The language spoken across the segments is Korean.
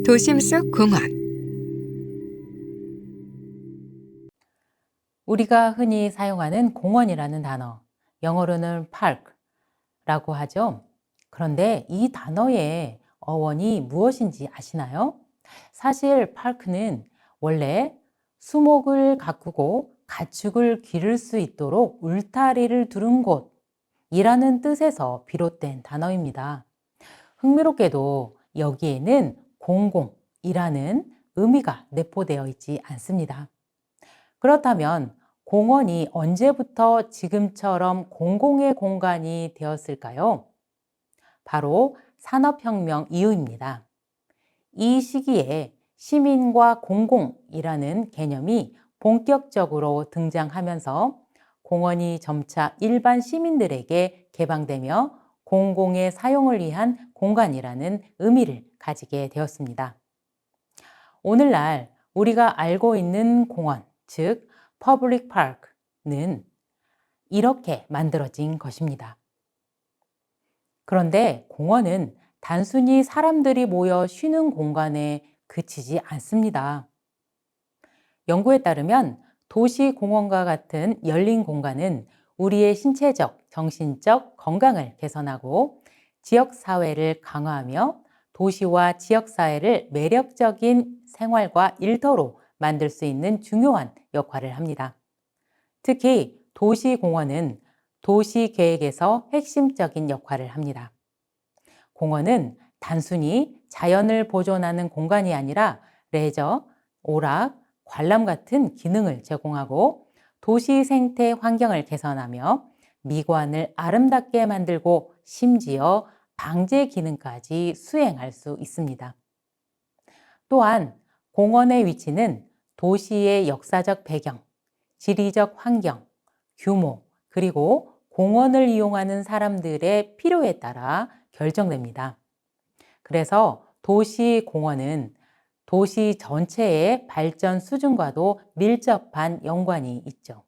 도심 속 공원. 우리가 흔히 사용하는 공원이라는 단어, 영어로는 park라고 하죠. 그런데 이 단어의 어원이 무엇인지 아시나요? 사실 park는 원래 수목을 가꾸고 가축을 기를 수 있도록 울타리를 두른 곳이라는 뜻에서 비롯된 단어입니다. 흥미롭게도 여기에는 공공이라는 의미가 내포되어 있지 않습니다. 그렇다면 공원이 언제부터 지금처럼 공공의 공간이 되었을까요? 바로 산업혁명 이후입니다. 이 시기에 시민과 공공이라는 개념이 본격적으로 등장하면서 공원이 점차 일반 시민들에게 개방되며 공공의 사용을 위한 공간이라는 의미를 가지게 되었습니다. 오늘날 우리가 알고 있는 공원, 즉 퍼블릭 파크는 이렇게 만들어진 것입니다. 그런데 공원은 단순히 사람들이 모여 쉬는 공간에 그치지 않습니다. 연구에 따르면 도시공원과 같은 열린 공간은 우리의 신체적, 정신적 건강을 개선하고 지역사회를 강화하며 도시와 지역사회를 매력적인 생활과 일터로 만들 수 있는 중요한 역할을 합니다. 특히 도시공원은 도시계획에서 핵심적인 역할을 합니다. 공원은 단순히 자연을 보존하는 공간이 아니라 레저, 오락, 관람 같은 기능을 제공하고 도시 생태 환경을 개선하며 미관을 아름답게 만들고 심지어 방제 기능까지 수행할 수 있습니다. 또한 공원의 위치는 도시의 역사적 배경, 지리적 환경, 규모, 그리고 공원을 이용하는 사람들의 필요에 따라 결정됩니다. 그래서 도시공원은 도시 전체의 발전 수준과도 밀접한 연관이 있죠.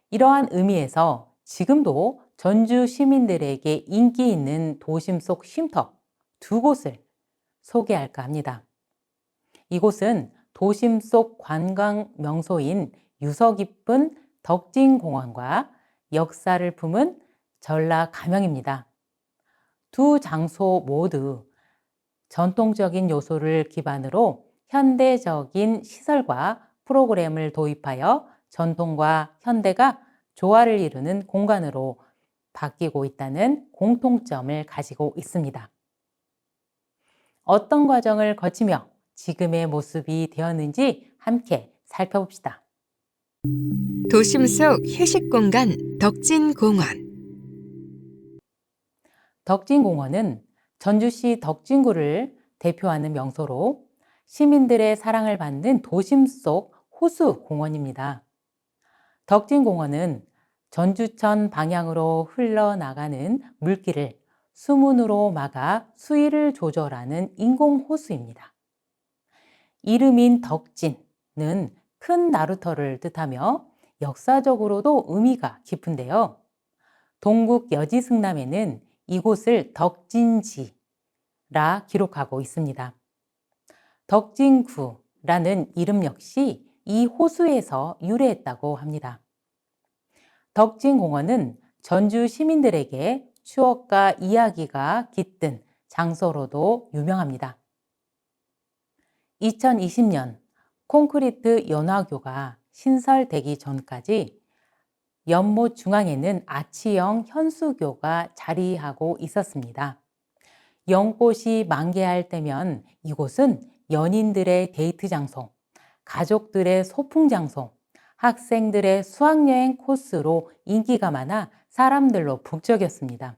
이러한 의미에서 지금도 전주 시민들에게 인기 있는 도심 속 쉼터 두 곳을 소개할까 합니다. 이곳은 도심 속 관광 명소인 유서 깊은 덕진공원과 역사를 품은 전라가명입니다. 두 장소 모두 전통적인 요소를 기반으로 현대적인 시설과 프로그램을 도입하여 전통과 현대가 조화를 이루는 공간으로 바뀌고 있다는 공통점을 가지고 있습니다. 어떤 과정을 거치며 지금의 모습이 되었는지 함께 살펴봅시다. 도심 속 휴식 공간 덕진공원. 덕진공원은 전주시 덕진구를 대표하는 명소로 시민들의 사랑을 받는 도심 속 호수 공원입니다. 덕진공원은 전주천 방향으로 흘러나가는 물길을 수문으로 막아 수위를 조절하는 인공호수입니다. 이름인 덕진은 큰 나루터를 뜻하며 역사적으로도 의미가 깊은데요. 동국 여지승남에는 이곳을 덕진지라 기록하고 있습니다. 덕진구라는 이름 역시 이 호수에서 유래했다고 합니다. 덕진공원은 전주 시민들에게 추억과 이야기가 깃든 장소로도 유명합니다. 2020년 콘크리트 연화교가 신설되기 전까지 연못 중앙에는 아치형 현수교가 자리하고 있었습니다. 연꽃이 만개할 때면 이곳은 연인들의 데이트 장소, 가족들의 소풍 장소, 학생들의 수학여행 코스로 인기가 많아 사람들로 북적였습니다.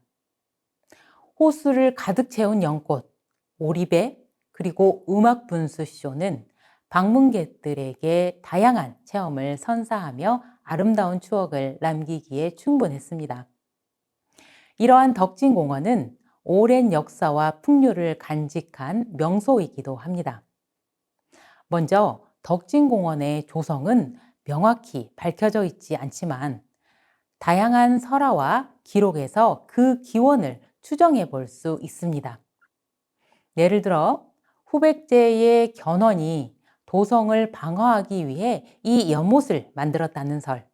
호수를 가득 채운 연꽃, 오리배, 그리고 음악 분수 쇼는 방문객들에게 다양한 체험을 선사하며 아름다운 추억을 남기기에 충분했습니다. 이러한 덕진공원은 오랜 역사와 풍류를 간직한 명소이기도 합니다. 먼저 덕진공원의 조성은 명확히 밝혀져 있지 않지만 다양한 설화와 기록에서 그 기원을 추정해 볼 수 있습니다. 예를 들어 후백제의 견훤이 도성을 방어하기 위해 이 연못을 만들었다는 설,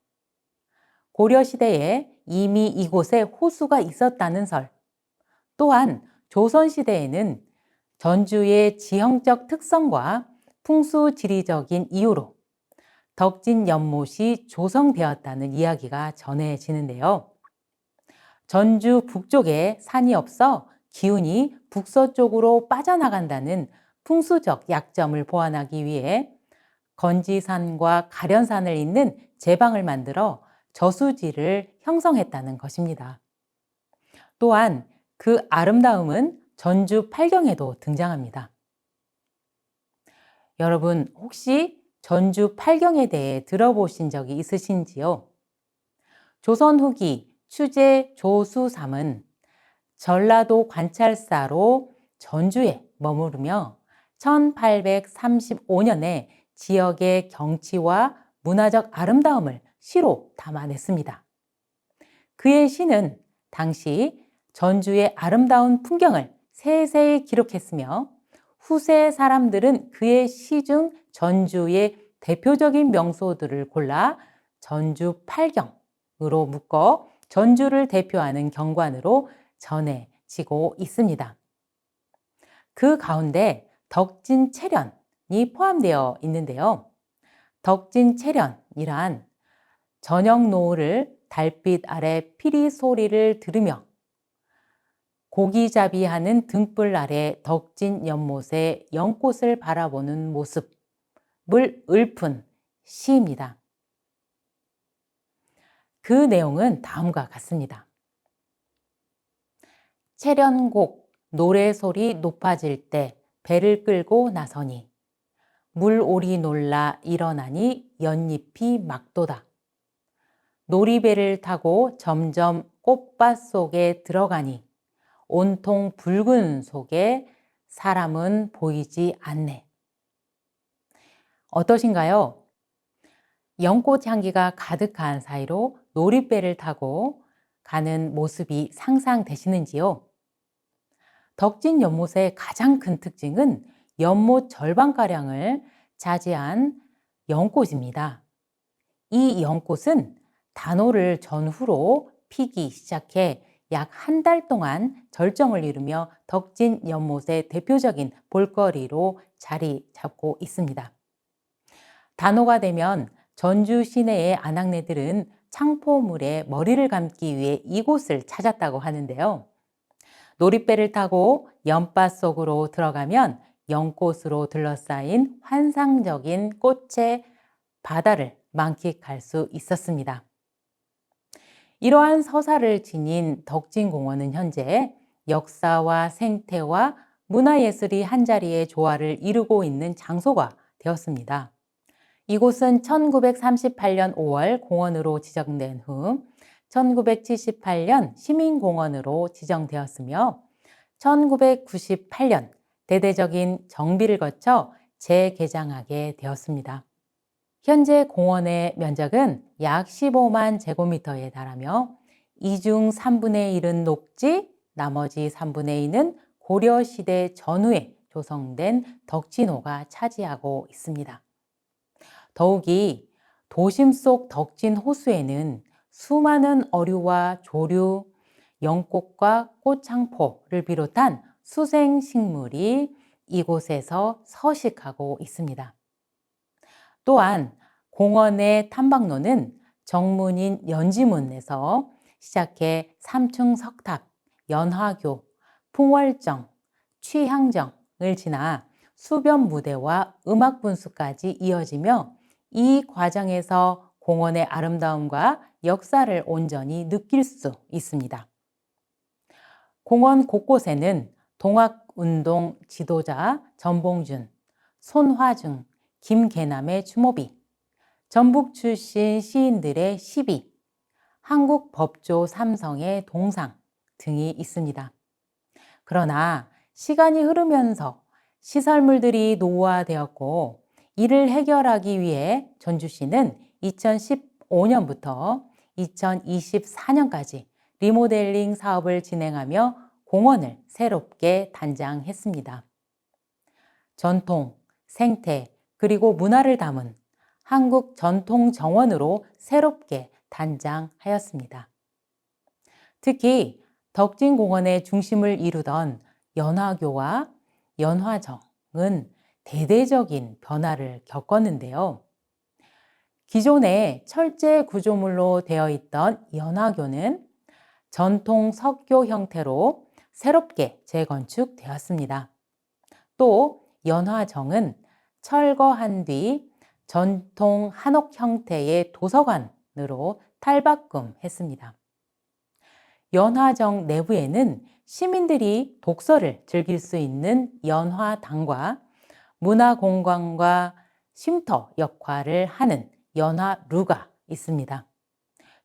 고려시대에 이미 이곳에 호수가 있었다는 설, 또한 조선시대에는 전주의 지형적 특성과 풍수지리적인 이유로 덕진 연못이 조성되었다는 이야기가 전해지는데요. 전주 북쪽에 산이 없어 기운이 북서쪽으로 빠져나간다는 풍수적 약점을 보완하기 위해 건지산과 가련산을 잇는 제방을 만들어 저수지를 형성했다는 것입니다. 또한 그 아름다움은 전주 팔경에도 등장합니다. 여러분, 혹시 전주 팔경에 대해 들어보신 적이 있으신지요? 조선 후기 추제 조수삼은 전라도 관찰사로 전주에 머무르며 1835년에 지역의 경치와 문화적 아름다움을 시로 담아냈습니다. 그의 시는 당시 전주의 아름다운 풍경을 세세히 기록했으며 후세 사람들은 그의 시 중 전주의 대표적인 명소들을 골라 전주 팔경으로 묶어 전주를 대표하는 경관으로 전해지고 있습니다. 그 가운데 덕진체련이 포함되어 있는데요. 덕진체련이란 저녁 노을을 달빛 아래 피리 소리를 들으며 고기잡이하는 등불 아래 덕진 연못의 연꽃을 바라보는 모습을 읊은 시입니다. 그 내용은 다음과 같습니다. 체련곡 노래소리 높아질 때 배를 끌고 나서니 물오리 놀라 일어나니 연잎이 막도다. 놀이배를 타고 점점 꽃밭 속에 들어가니 온통 붉은 속에 사람은 보이지 않네. 어떠신가요? 연꽃 향기가 가득한 사이로 놀이배를 타고 가는 모습이 상상되시는지요? 덕진 연못의 가장 큰 특징은 연못 절반가량을 차지한 연꽃입니다. 이 연꽃은 단오를 전후로 피기 시작해 약 한 달 동안 절정을 이루며 덕진 연못의 대표적인 볼거리로 자리 잡고 있습니다. 단오가 되면 전주 시내의 아낙네들은 창포물에 머리를 감기 위해 이곳을 찾았다고 하는데요. 놀이배를 타고 연밭 속으로 들어가면 연꽃으로 둘러싸인 환상적인 꽃의 바다를 만끽할 수 있었습니다. 이러한 서사를 지닌 덕진공원은 현재 역사와 생태와 문화예술이 한자리에 조화를 이루고 있는 장소가 되었습니다. 이곳은 1938년 5월 공원으로 지정된 후 1978년 시민공원으로 지정되었으며 1998년 대대적인 정비를 거쳐 재개장하게 되었습니다. 현재 공원의 면적은 약 15만 제곱미터에 달하며 이 중 3분의 1은 녹지, 나머지 3분의 2는 고려시대 전후에 조성된 덕진호가 차지하고 있습니다. 더욱이 도심 속 덕진 호수에는 수많은 어류와 조류, 연꽃과 꽃창포를 비롯한 수생식물이 이곳에서 서식하고 있습니다. 또한 공원의 탐방로는 정문인 연지문에서 시작해 삼층 석탑, 연화교, 풍월정, 취향정을 지나 수변 무대와 음악 분수까지 이어지며 이 과정에서 공원의 아름다움과 역사를 온전히 느낄 수 있습니다. 공원 곳곳에는 동학운동 지도자 전봉준, 손화중, 김계남의 추모비, 전북 출신 시인들의 시비, 한국법조 삼성의 동상 등이 있습니다. 그러나 시간이 흐르면서 시설물들이 노후화되었고 이를 해결하기 위해 전주시는 2015년부터 2024년까지 리모델링 사업을 진행하며 공원을 새롭게 단장했습니다. 전통, 생태, 그리고 문화를 담은 한국 전통 정원으로 새롭게 단장하였습니다. 특히 덕진공원의 중심을 이루던 연화교와 연화정은 대대적인 변화를 겪었는데요. 기존에 철제 구조물로 되어 있던 연화교는 전통 석교 형태로 새롭게 재건축되었습니다. 또 연화정은 철거한 뒤 전통 한옥 형태의 도서관으로 탈바꿈했습니다. 연화정 내부에는 시민들이 독서를 즐길 수 있는 연화당과 문화공간과 쉼터 역할을 하는 연화루가 있습니다.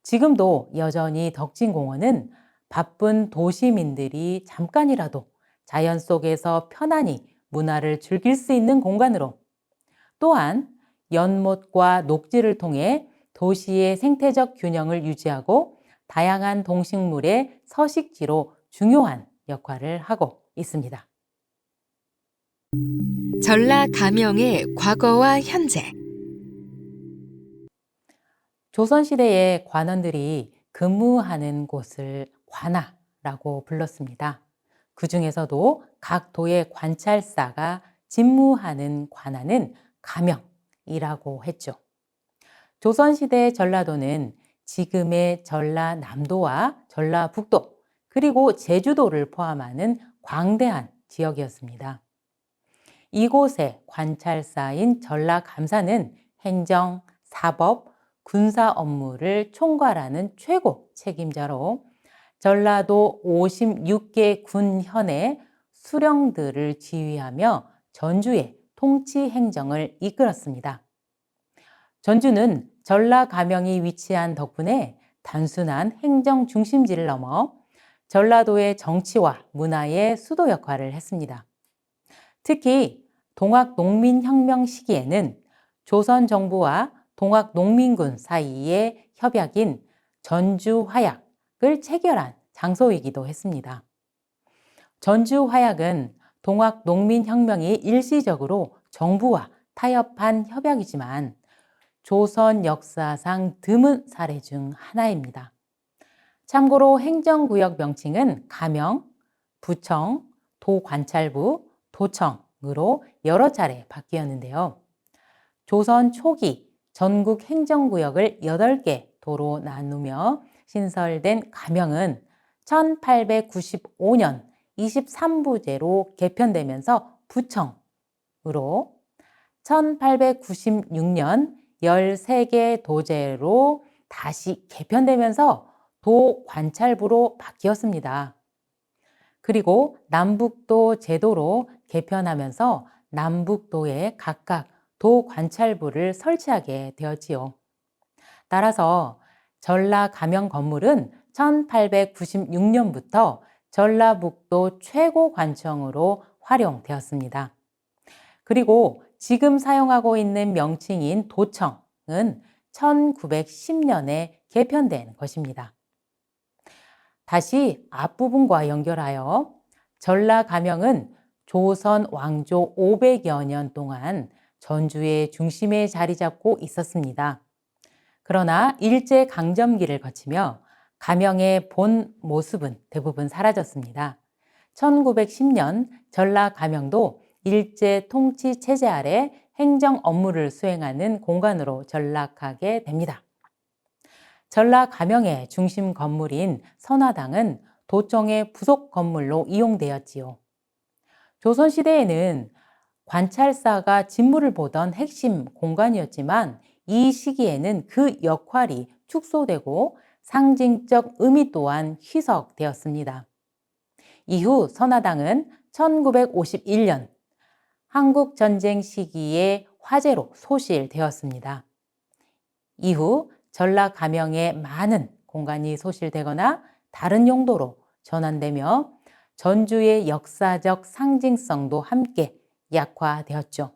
지금도 여전히 덕진공원은 바쁜 도시민들이 잠깐이라도 자연 속에서 편안히 문화를 즐길 수 있는 공간으로, 또한 연못과 녹지를 통해 도시의 생태적 균형을 유지하고 다양한 동식물의 서식지로 중요한 역할을 하고 있습니다. 전라 가명의 과거와 현재. 조선시대의 관원들이 근무하는 곳을 관아라고 불렀습니다. 그 중에서도 각 도의 관찰사가 직무하는 관아는 가명이라고 했죠. 조선시대 전라도는 지금의 전라남도와 전라북도, 그리고 제주도를 포함하는 광대한 지역이었습니다. 이곳의 관찰사인 전라감사는 행정, 사법, 군사 업무를 총괄하는 최고 책임자로 전라도 56개 군현의 수령들을 지휘하며 전주의 통치 행정을 이끌었습니다. 전주는 전라 가명이 위치한 덕분에 단순한 행정 중심지를 넘어 전라도의 정치와 문화의 수도 역할을 했습니다. 특히 동학농민혁명 시기에는 조선 정부와 동학농민군 사이의 협약인 전주화약을 체결한 장소이기도 했습니다. 전주화약은 동학농민혁명이 일시적으로 정부와 타협한 협약이지만 조선 역사상 드문 사례 중 하나입니다. 참고로 행정구역 명칭은 가명, 부청, 도관찰부, 도청으로 여러 차례 바뀌었는데요. 조선 초기 전국 행정구역을 8개 도로 나누며 신설된 가명은 1895년 23부제로 개편되면서 부청으로, 1896년 13개 도제로 다시 개편되면서 도관찰부로 바뀌었습니다. 그리고 남북도 제도로 개편하면서 남북도에 각각 도관찰부를 설치하게 되었지요. 따라서 전라 가명 건물은 1896년부터 전라북도 최고관청으로 활용되었습니다. 그리고 지금 사용하고 있는 명칭인 도청은 1910년에 개편된 것입니다. 다시 앞부분과 연결하여 전라 가명은 조선 왕조 500여 년 동안 전주의 중심에 자리 잡고 있었습니다. 그러나 일제강점기를 거치며 가명의 본 모습은 대부분 사라졌습니다. 1910년 전라 가명도 일제 통치 체제 아래 행정 업무를 수행하는 공간으로 전락하게 됩니다. 전라 가명의 중심 건물인 선화당은 도청의 부속 건물로 이용되었지요. 조선시대에는 관찰사가 진무를 보던 핵심 공간이었지만 이 시기에는 그 역할이 축소되고 상징적 의미 또한 희석되었습니다. 이후 선화당은 1951년 한국전쟁 시기에 화재로 소실되었습니다. 이후 전라 가명의 많은 공간이 소실되거나 다른 용도로 전환되며 전주의 역사적 상징성도 함께 약화되었죠.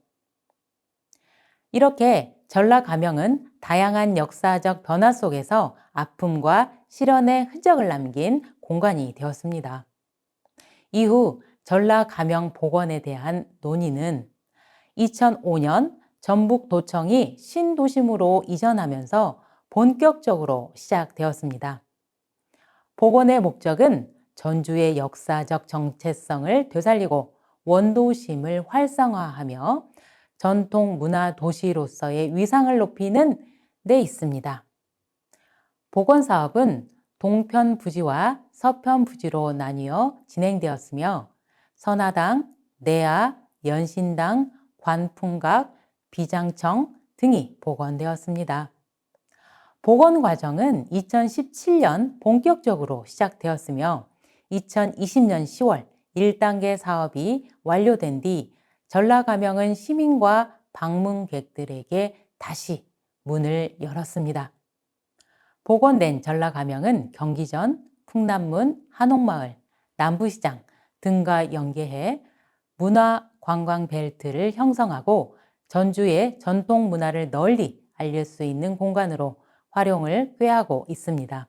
이렇게 전라 가명은 다양한 역사적 변화 속에서 아픔과 실현의 흔적을 남긴 공간이 되었습니다. 이후 전라 가명 복원에 대한 논의는 2005년 전북도청이 신도심으로 이전하면서 본격적으로 시작되었습니다. 복원의 목적은 전주의 역사적 정체성을 되살리고 원도심을 활성화하며 전통 문화 도시로서의 위상을 높이는 데 있습니다. 복원 사업은 동편 부지와 서편 부지로 나뉘어 진행되었으며 선화당, 내화, 연신당, 관풍각, 비장청 등이 복원되었습니다. 복원 과정은 2017년 본격적으로 시작되었으며 2020년 10월 1단계 사업이 완료된 뒤 전라가명은 시민과 방문객들에게 다시 문을 열었습니다. 복원된 전라가명은 경기전, 풍남문, 한옥마을, 남부시장 등과 연계해 문화관광벨트를 형성하고 전주의 전통 문화를 널리 알릴 수 있는 공간으로 활용을 꾀하고 있습니다.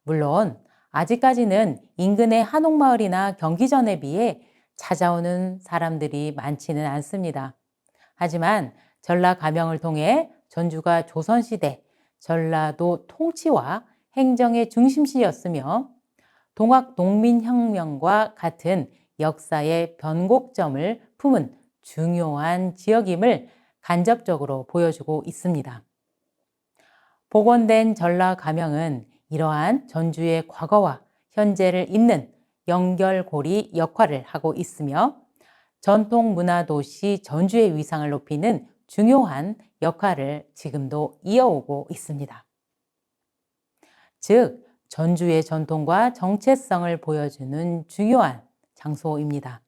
물론 아직까지는 인근의 한옥마을이나 경기전에 비해 찾아오는 사람들이 많지는 않습니다. 하지만 전라가명을 통해 전주가 조선시대 전라도 통치와 행정의 중심지였으며 동학농민혁명과 같은 역사의 변곡점을 품은 중요한 지역임을 간접적으로 보여주고 있습니다. 복원된 전라가명은 이러한 전주의 과거와 현재를 잇는 연결고리 역할을 하고 있으며 전통문화도시 전주의 위상을 높이는 중요한 역할을 지금도 이어오고 있습니다. 즉, 전주의 전통과 정체성을 보여주는 중요한 장소입니다.